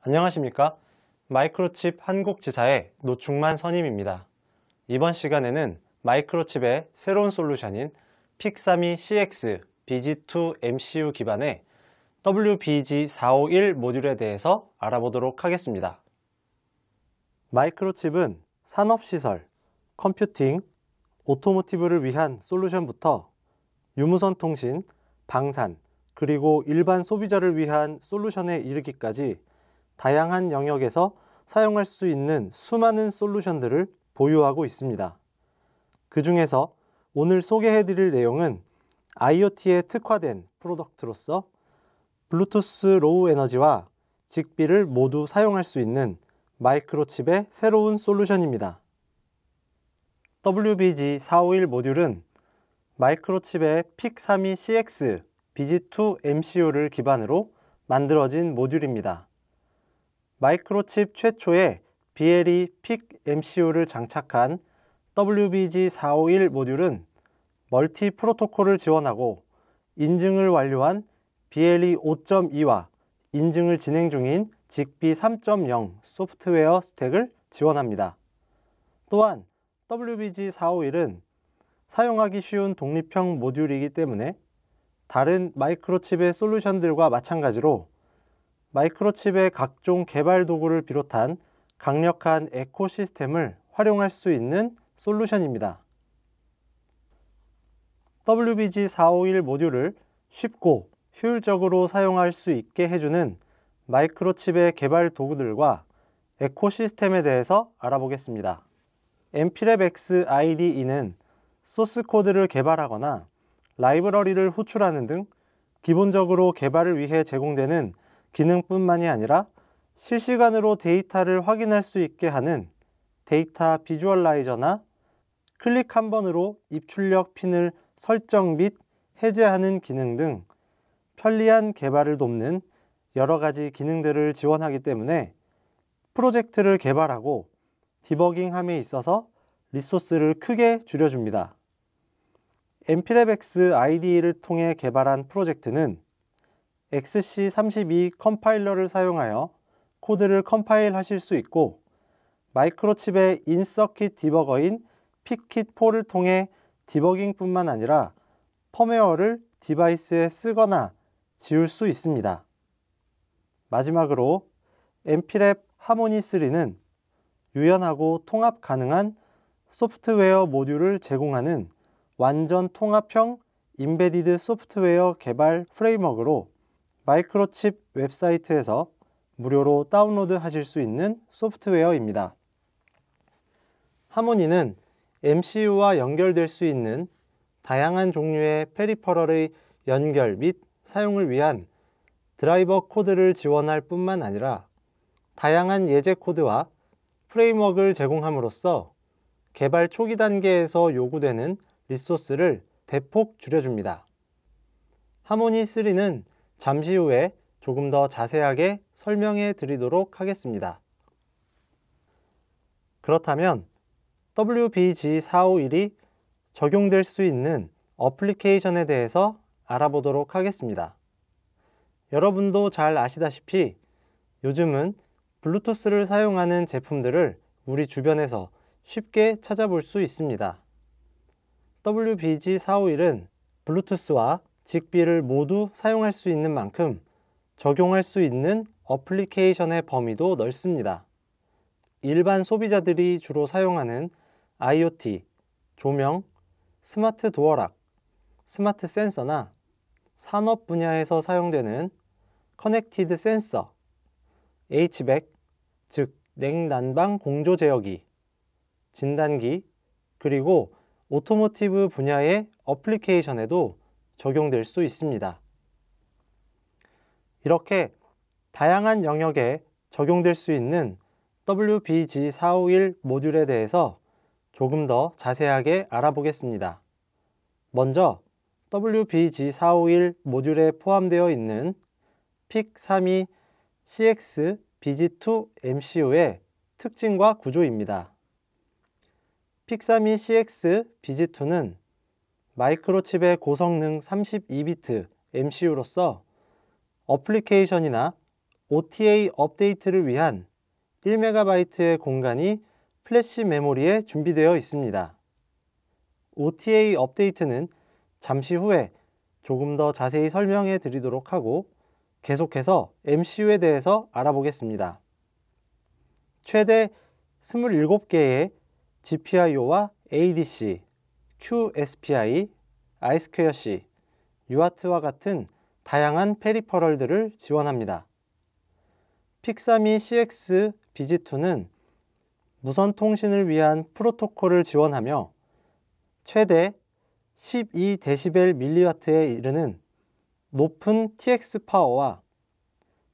안녕하십니까? 마이크로칩 한국지사의 노충만 선임입니다. 이번 시간에는 마이크로칩의 새로운 솔루션인 PIC32CX BG2 MCU 기반의 WBG451 모듈에 대해서 알아보도록 하겠습니다. 마이크로칩은 산업시설, 컴퓨팅, 오토모티브를 위한 솔루션부터 유무선 통신, 방산, 그리고 일반 소비자를 위한 솔루션에 이르기까지 다양한 영역에서 사용할 수 있는 수많은 솔루션들을 보유하고 있습니다. 그 중에서 오늘 소개해드릴 내용은 IoT에 특화된 프로덕트로서 블루투스 로우 에너지와 직비를 모두 사용할 수 있는 마이크로칩의 새로운 솔루션입니다. WBG451 모듈은 마이크로칩의 PIC32CX BG2 MCU를 기반으로 만들어진 모듈입니다. 마이크로칩 최초의 BLE PIC MCU를 장착한 WBG451 모듈은 멀티 프로토콜을 지원하고 인증을 완료한 BLE 5.2와 인증을 진행 중인 직비 3.0 소프트웨어 스택을 지원합니다. 또한 WBG451은 사용하기 쉬운 독립형 모듈이기 때문에 다른 마이크로칩의 솔루션들과 마찬가지로 마이크로칩의 각종 개발 도구를 비롯한 강력한 에코시스템을 활용할 수 있는 솔루션입니다. WBG451 모듈을 쉽고 효율적으로 사용할 수 있게 해주는 마이크로칩의 개발 도구들과 에코시스템에 대해서 알아보겠습니다. MPLAB-X IDE는 소스 코드를 개발하거나 라이브러리를 호출하는 등 기본적으로 개발을 위해 제공되는 기능뿐만이 아니라 실시간으로 데이터를 확인할 수 있게 하는 데이터 비주얼라이저나 클릭 한 번으로 입출력 핀을 설정 및 해제하는 기능 등 편리한 개발을 돕는 여러 가지 기능들을 지원하기 때문에 프로젝트를 개발하고 디버깅함에 있어서 리소스를 크게 줄여줍니다. MPLAB-X IDE를 통해 개발한 프로젝트는 XC32 컴파일러를 사용하여 코드를 컴파일 하실 수 있고 마이크로칩의 인서킷 디버거인 PIC-Kit4를 통해 디버깅뿐만 아니라 펌웨어를 디바이스에 쓰거나 지울 수 있습니다. 마지막으로 MPLAB 하모니3는 유연하고 통합 가능한 소프트웨어 모듈을 제공하는 완전 통합형 임베디드 소프트웨어 개발 프레임워크로 마이크로칩 웹사이트에서 무료로 다운로드 하실 수 있는 소프트웨어입니다. 하모니는 MCU와 연결될 수 있는 다양한 종류의 페리퍼럴의 연결 및 사용을 위한 드라이버 코드를 지원할 뿐만 아니라 다양한 예제 코드와 프레임워크를 제공함으로써 개발 초기 단계에서 요구되는 리소스를 대폭 줄여줍니다. 하모니3는 잠시 후에 조금 더 자세하게 설명해 드리도록 하겠습니다. 그렇다면 WBG451이 적용될 수 있는 어플리케이션에 대해서 알아보도록 하겠습니다. 여러분도 잘 아시다시피 요즘은 블루투스를 사용하는 제품들을 우리 주변에서 쉽게 찾아볼 수 있습니다. WBG451은 블루투스와 직비를 모두 사용할 수 있는 만큼 적용할 수 있는 어플리케이션의 범위도 넓습니다. 일반 소비자들이 주로 사용하는 IoT, 조명, 스마트 도어락, 스마트 센서나 산업 분야에서 사용되는 커넥티드 센서, HVAC, 즉 냉난방 공조 제어기, 진단기, 그리고 오토모티브 분야의 어플리케이션에도 적용될 수 있습니다. 이렇게 다양한 영역에 적용될 수 있는 WBG451 모듈에 대해서 조금 더 자세하게 알아보겠습니다. 먼저 WBG451 모듈에 포함되어 있는 PIC32CX BG2 MCU의 특징과 구조입니다. PIC32CX BG2는 마이크로칩의 고성능 32비트 MCU로서 어플리케이션이나 OTA 업데이트를 위한 1MB의 공간이 플래시 메모리에 준비되어 있습니다. OTA 업데이트는 잠시 후에 조금 더 자세히 설명해 드리도록 하고 계속해서 MCU에 대해서 알아보겠습니다. 최대 27개의 GPIO와 ADC, QSPI, I2C, UART와 같은 다양한 페리퍼럴들을 지원합니다. 픽사미 CX BG2는 무선 통신을 위한 프로토콜을 지원하며 최대 12dBmW에 이르는 높은 TX 파워와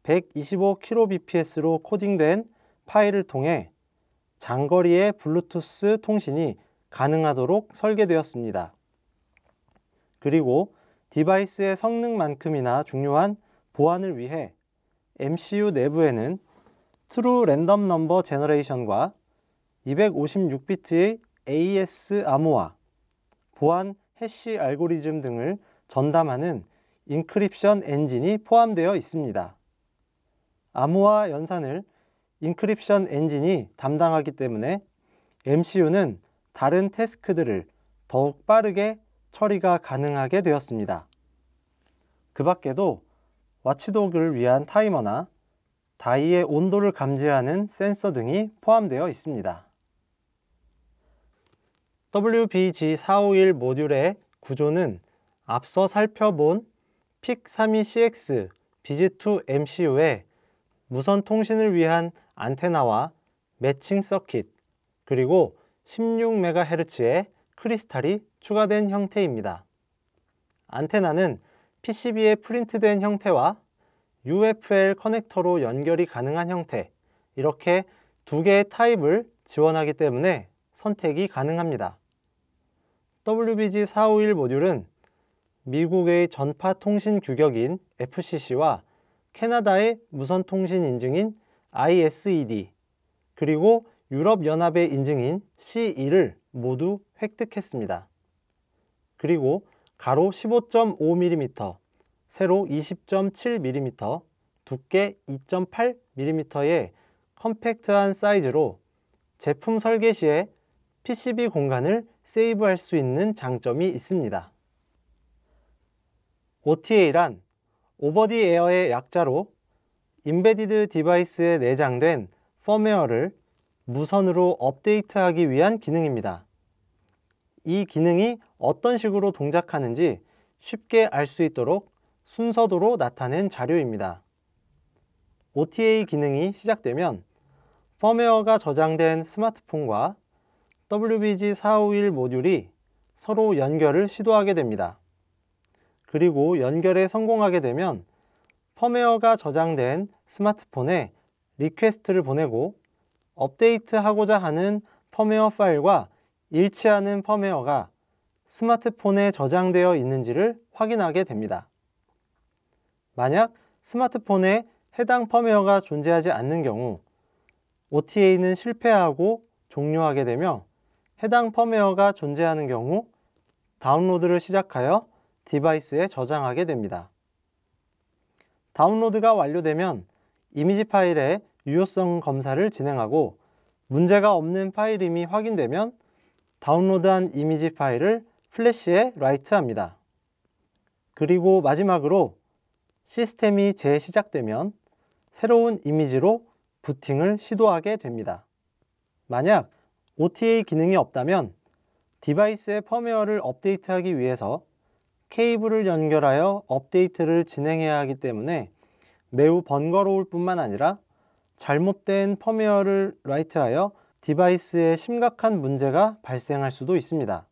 125kbps로 코딩된 파일을 통해 장거리의 블루투스 통신이 가능하도록 설계되었습니다. 그리고 디바이스의 성능만큼이나 중요한 보안을 위해 MCU 내부에는 트루 랜덤 넘버 제너레이션과 256비트의 AES 암호화, 보안 해시 알고리즘 등을 전담하는 인크립션 엔진이 포함되어 있습니다. 암호화 연산을 인크립션 엔진이 담당하기 때문에 MCU는 다른 태스크들을 더욱 빠르게 처리가 가능하게 되었습니다. 그 밖에도 와치독을 위한 타이머나 다이의 온도를 감지하는 센서 등이 포함되어 있습니다. WBG451 모듈의 구조는 앞서 살펴본 PIC32CX BG2 MCU에 무선 통신을 위한 안테나와 매칭 서킷, 그리고 16MHz의 크리스탈이 추가된 형태입니다. 안테나는 PCB에 프린트된 형태와 UFL 커넥터로 연결이 가능한 형태, 이렇게 두 개의 타입을 지원하기 때문에 선택이 가능합니다. WBG451 모듈은 미국의 전파 통신 규격인 FCC와 캐나다의 무선 통신 인증인 ISED, 그리고 유럽연합의 인증인 CE를 모두 획득했습니다. 그리고 가로 15.5mm, 세로 20.7mm, 두께 2.8mm의 컴팩트한 사이즈로 제품 설계 시에 PCB 공간을 세이브할 수 있는 장점이 있습니다. OTA란 오버 디 에어의 약자로 임베디드 디바이스에 내장된 펌웨어를 무선으로 업데이트하기 위한 기능입니다. 이 기능이 어떤 식으로 동작하는지 쉽게 알 수 있도록 순서도로 나타낸 자료입니다. OTA 기능이 시작되면 펌웨어가 저장된 스마트폰과 WBG451 모듈이 서로 연결을 시도하게 됩니다. 그리고 연결에 성공하게 되면 펌웨어가 저장된 스마트폰에 리퀘스트를 보내고 업데이트하고자 하는 펌웨어 파일과 일치하는 펌웨어가 스마트폰에 저장되어 있는지를 확인하게 됩니다. 만약 스마트폰에 해당 펌웨어가 존재하지 않는 경우 OTA는 실패하고 종료하게 되며 해당 펌웨어가 존재하는 경우 다운로드를 시작하여 디바이스에 저장하게 됩니다. 다운로드가 완료되면 이미지 파일의 유효성 검사를 진행하고 문제가 없는 파일임이 확인되면 다운로드한 이미지 파일을 플래시에 라이트합니다. 그리고 마지막으로 시스템이 재시작되면 새로운 이미지로 부팅을 시도하게 됩니다. 만약 OTA 기능이 없다면 디바이스의 펌웨어를 업데이트하기 위해서 케이블을 연결하여 업데이트를 진행해야 하기 때문에 매우 번거로울 뿐만 아니라 잘못된 펌웨어를 라이트하여 디바이스에 심각한 문제가 발생할 수도 있습니다.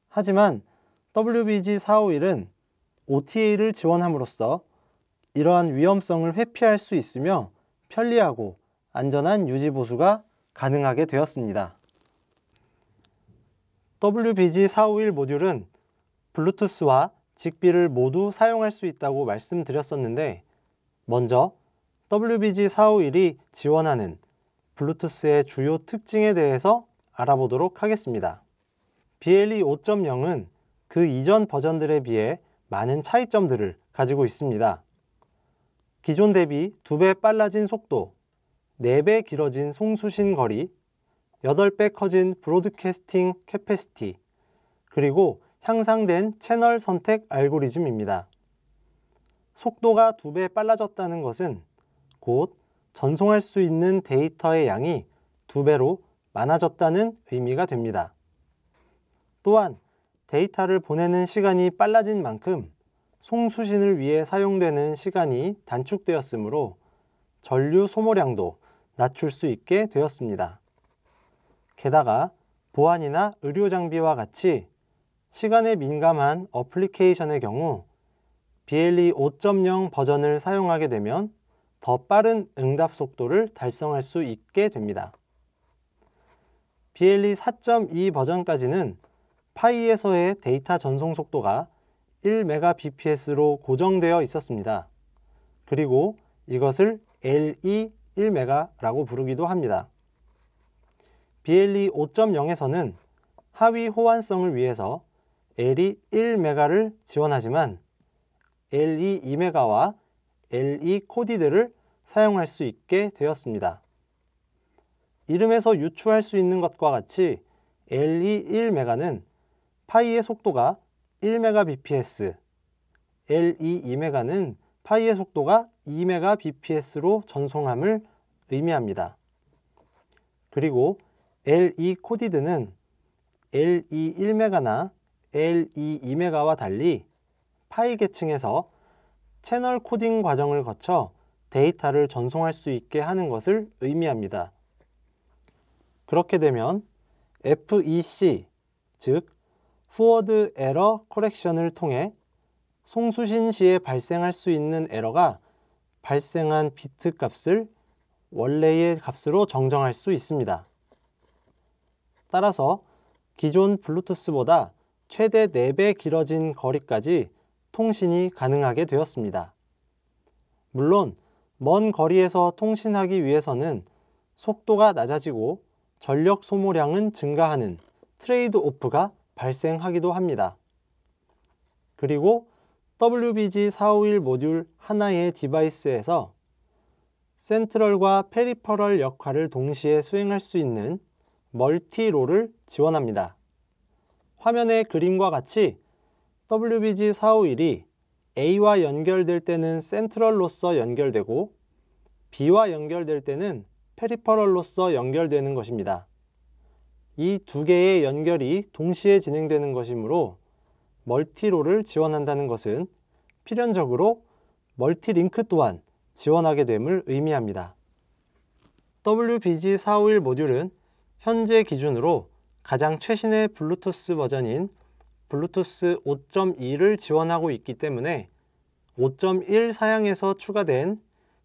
하지만 WBG451은 OTA를 지원함으로써 이러한 위험성을 회피할 수 있으며 편리하고 안전한 유지 보수가 가능하게 되었습니다. WBG451 모듈은 블루투스와 직비를 모두 사용할 수 있다고 말씀드렸었는데, 먼저 WBG451이 지원하는 블루투스의 주요 특징에 대해서 알아보도록 하겠습니다. BLE 5.0은 그 이전 버전들에 비해 많은 차이점들을 가지고 있습니다. 기존 대비 2배 빨라진 속도, 4배 길어진 송수신 거리, 8배 커진 브로드캐스팅 캐패시티, 그리고 향상된 채널 선택 알고리즘입니다. 속도가 2배 빨라졌다는 것은 곧 전송할 수 있는 데이터의 양이 2배로 많아졌다는 의미가 됩니다. 또한 데이터를 보내는 시간이 빨라진 만큼 송수신을 위해 사용되는 시간이 단축되었으므로 전류 소모량도 낮출 수 있게 되었습니다. 게다가 보안이나 의료 장비와 같이 시간에 민감한 어플리케이션의 경우 BLE 5.0 버전을 사용하게 되면 더 빠른 응답 속도를 달성할 수 있게 됩니다. BLE 4.2 버전까지는 파이에서의 데이터 전송 속도가 1Mbps로 고정되어 있었습니다. 그리고 이것을 LE 1M라고 부르기도 합니다. BLE 5.0에서는 하위 호환성을 위해서 LE 1M를 지원하지만 LE 2M와 LE 코디드를 사용할 수 있게 되었습니다. 이름에서 유추할 수 있는 것과 같이 LE 1M는 파이의 속도가 1Mbps, LE 2M는 파이의 속도가 2Mbps로 전송함을 의미합니다. 그리고 LE 코디드는 LE 1M나 LE 2M와 달리 파이 계층에서 채널 코딩 과정을 거쳐 데이터를 전송할 수 있게 하는 것을 의미합니다. 그렇게 되면 FEC, 즉 Forward Error Correction을 통해 송수신 시에 발생할 수 있는 에러가 발생한 비트 값을 원래의 값으로 정정할 수 있습니다. 따라서 기존 블루투스보다 최대 4배 길어진 거리까지 통신이 가능하게 되었습니다. 물론 먼 거리에서 통신하기 위해서는 속도가 낮아지고 전력 소모량은 증가하는 트레이드 오프가 발생하기도 합니다. 그리고 WBG451 모듈 하나의 디바이스에서 센트럴과 페리퍼럴 역할을 동시에 수행할 수 있는 멀티롤을 지원합니다. 화면의 그림과 같이 WBG451이 A와 연결될 때는 센트럴로서 연결되고 B와 연결될 때는 페리퍼럴로서 연결되는 것입니다. 이 두 개의 연결이 동시에 진행되는 것이므로 멀티롤을 지원한다는 것은 필연적으로 멀티링크 또한 지원하게 됨을 의미합니다. WBG451 모듈은 현재 기준으로 가장 최신의 블루투스 버전인 블루투스 5.2를 지원하고 있기 때문에 5.1 사양에서 추가된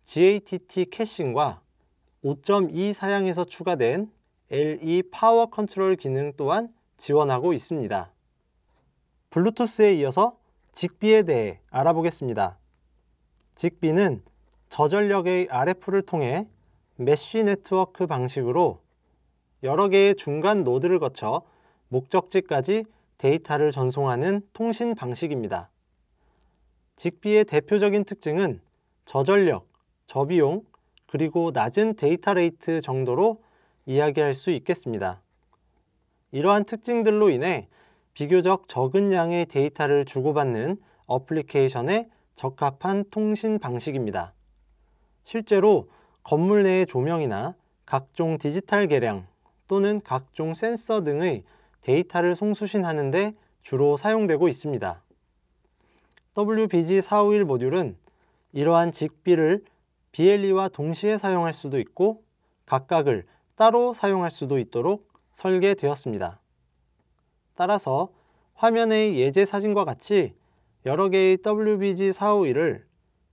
GATT 캐싱과 5.2 사양에서 추가된 LE 파워 컨트롤 기능 또한 지원하고 있습니다. 블루투스에 이어서 직비에 대해 알아보겠습니다. 직비는 저전력의 RF를 통해 메쉬 네트워크 방식으로 여러 개의 중간 노드를 거쳐 목적지까지 데이터를 전송하는 통신 방식입니다. 직비의 대표적인 특징은 저전력, 저비용, 그리고 낮은 데이터 레이트 정도로 이야기할 수 있겠습니다. 이러한 특징들로 인해 비교적 적은 양의 데이터를 주고받는 어플리케이션에 적합한 통신 방식입니다. 실제로 건물 내의 조명이나 각종 디지털 계량 또는 각종 센서 등의 데이터를 송수신하는 데 주로 사용되고 있습니다. WBG451 모듈은 이러한 직비를 BLE와 동시에 사용할 수도 있고 각각을 따로 사용할 수도 있도록 설계되었습니다. 따라서 화면의 예제 사진과 같이 여러 개의 WBG451을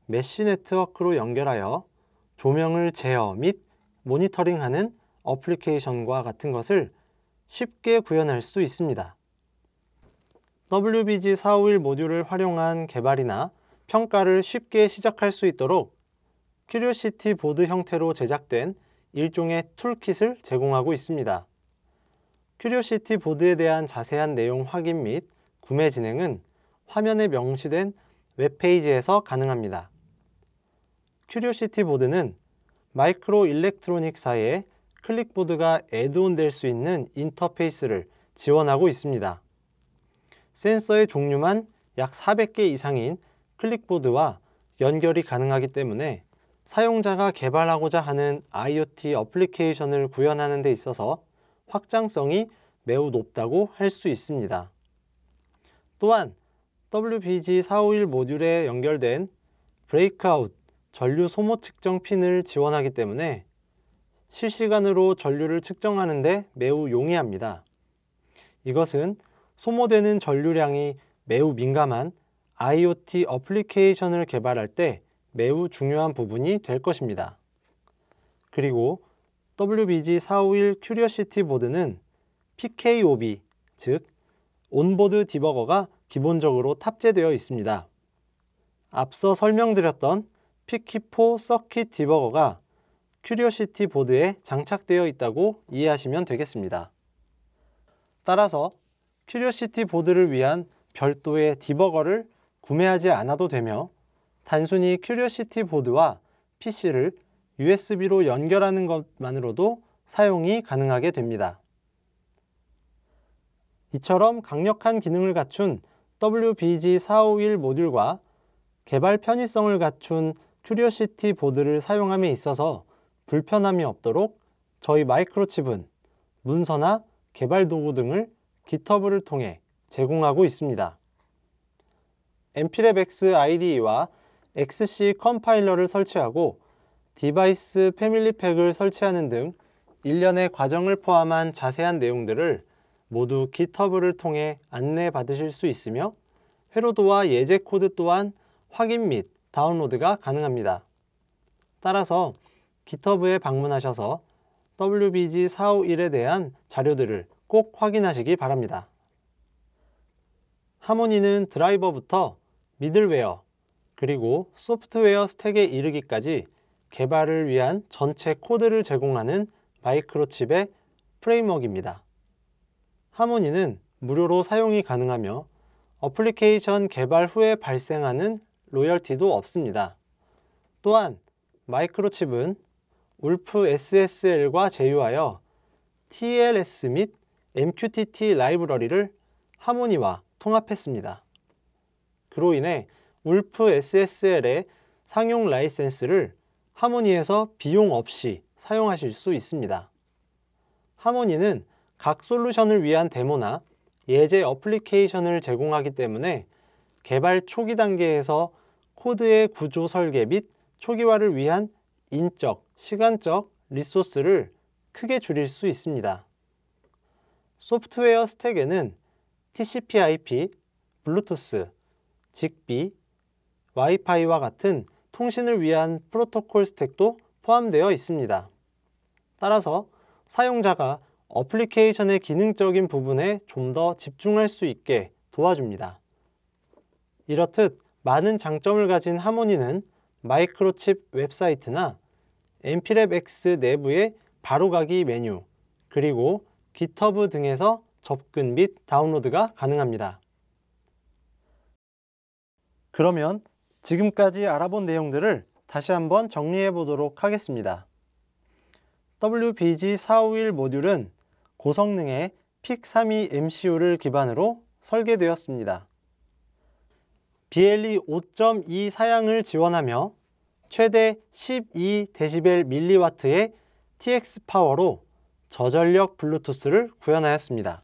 메쉬 네트워크로 연결하여 조명을 제어 및 모니터링하는 어플리케이션과 같은 것을 쉽게 구현할 수 있습니다. WBG451 모듈을 활용한 개발이나 평가를 쉽게 시작할 수 있도록 큐리오시티 보드 형태로 제작된 일종의 툴킷을 제공하고 있습니다. 큐리오시티 보드에 대한 자세한 내용 확인 및 구매 진행은 화면에 명시된 웹페이지에서 가능합니다. 큐리오시티 보드는 마이크로 일렉트로닉사의 클릭보드가 애드온 될 수 있는 인터페이스를 지원하고 있습니다. 센서의 종류만 약 400개 이상인 클릭보드와 연결이 가능하기 때문에 사용자가 개발하고자 하는 IoT 어플리케이션을 구현하는 데 있어서 확장성이 매우 높다고 할 수 있습니다. 또한 WBG451 모듈에 연결된 브레이크아웃 전류 소모 측정 핀을 지원하기 때문에 실시간으로 전류를 측정하는 데 매우 용이합니다. 이것은 소모되는 전류량이 매우 민감한 IoT 어플리케이션을 개발할 때 매우 중요한 부분이 될 것입니다. 그리고 WBG451 큐리오시티 보드는 PKOB, 즉 온보드 디버거가 기본적으로 탑재되어 있습니다. 앞서 설명드렸던 PK4 서킷 디버거가 큐리오시티 보드에 장착되어 있다고 이해하시면 되겠습니다. 따라서 큐리오시티 보드를 위한 별도의 디버거를 구매하지 않아도 되며 단순히 큐리오시티 보드와 PC를 USB로 연결하는 것만으로도 사용이 가능하게 됩니다. 이처럼 강력한 기능을 갖춘 WBG451 모듈과 개발 편의성을 갖춘 큐리오시티 보드를 사용함에 있어서 불편함이 없도록 저희 마이크로칩은 문서나 개발 도구 등을 GitHub를 통해 제공하고 있습니다. np랩X IDE와 XC 컴파일러를 설치하고 디바이스 패밀리 팩을 설치하는 등 일련의 과정을 포함한 자세한 내용들을 모두 GitHub를 통해 안내받으실 수 있으며 회로도와 예제 코드 또한 확인 및 다운로드가 가능합니다. 따라서 GitHub에 방문하셔서 WBG451에 대한 자료들을 꼭 확인하시기 바랍니다. 하모니는 드라이버부터 미들웨어 그리고 소프트웨어 스택에 이르기까지 개발을 위한 전체 코드를 제공하는 마이크로칩의 프레임워크입니다. 하모니는 무료로 사용이 가능하며 어플리케이션 개발 후에 발생하는 로열티도 없습니다. 또한 마이크로칩은 울프 SSL과 제휴하여 TLS 및 MQTT 라이브러리를 하모니와 통합했습니다. 그로 인해 울프 SSL의 상용 라이센스를 하모니에서 비용 없이 사용하실 수 있습니다. 하모니는 각 솔루션을 위한 데모나 예제 어플리케이션을 제공하기 때문에 개발 초기 단계에서 코드의 구조 설계 및 초기화를 위한 인적, 시간적 리소스를 크게 줄일 수 있습니다. 소프트웨어 스택에는 TCP/IP, 블루투스, 직비, 와이파이와 같은 통신을 위한 프로토콜 스택도 포함되어 있습니다. 따라서 사용자가 어플리케이션의 기능적인 부분에 좀 더 집중할 수 있게 도와줍니다. 이렇듯 많은 장점을 가진 하모니는 마이크로칩 웹사이트나 np랩X 내부의 바로가기 메뉴, 그리고 GitHub 등에서 접근 및 다운로드가 가능합니다. 그러면 지금까지 알아본 내용들을 다시 한번 정리해 보도록 하겠습니다. WBG451 모듈은 고성능의 PIC32 MCU를 기반으로 설계되었습니다. BLE 5.2 사양을 지원하며 최대 12dBmW의 TX 파워로 저전력 블루투스를 구현하였습니다.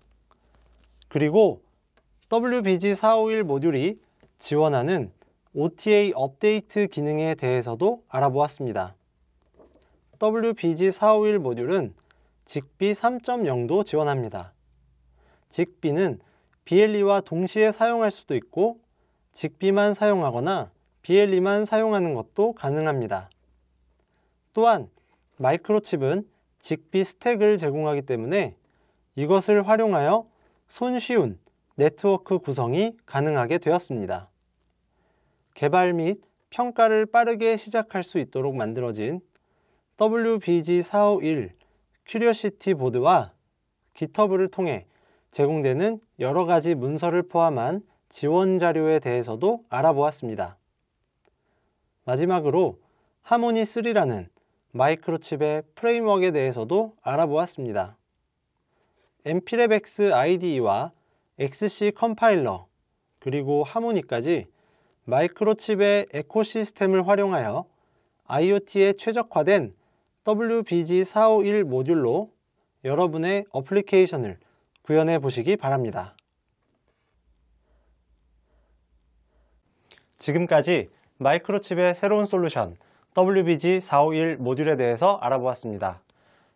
그리고 WBG451 모듈이 지원하는 OTA 업데이트 기능에 대해서도 알아보았습니다. WBG451 모듈은 직비 3.0도 지원합니다. 직비는 BLE와 동시에 사용할 수도 있고 직비만 사용하거나 BLE만 사용하는 것도 가능합니다. 또한 마이크로칩은 직비 스택을 제공하기 때문에 이것을 활용하여 손쉬운 네트워크 구성이 가능하게 되었습니다. 개발 및 평가를 빠르게 시작할 수 있도록 만들어진 WBG451 큐리오시티 보드와 GitHub를 통해 제공되는 여러 가지 문서를 포함한 지원 자료에 대해서도 알아보았습니다. 마지막으로 하모니3라는 마이크로칩의 프레임워크에 대해서도 알아보았습니다. MPLabX IDE와 XC 컴파일러, 그리고 하모니까지 마이크로칩의 에코시스템을 활용하여 IoT에 최적화된 WBG451 모듈로 여러분의 어플리케이션을 구현해 보시기 바랍니다. 지금까지 마이크로칩의 새로운 솔루션 WBG451 모듈에 대해서 알아보았습니다.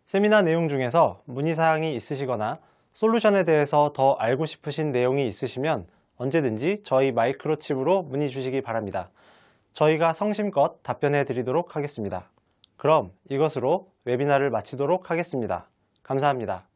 세미나 내용 중에서 문의사항이 있으시거나 솔루션에 대해서 더 알고 싶으신 내용이 있으시면 언제든지 저희 마이크로칩으로 문의 주시기 바랍니다. 저희가 성심껏 답변해 드리도록 하겠습니다. 그럼 이것으로 웨비나를 마치도록 하겠습니다. 감사합니다.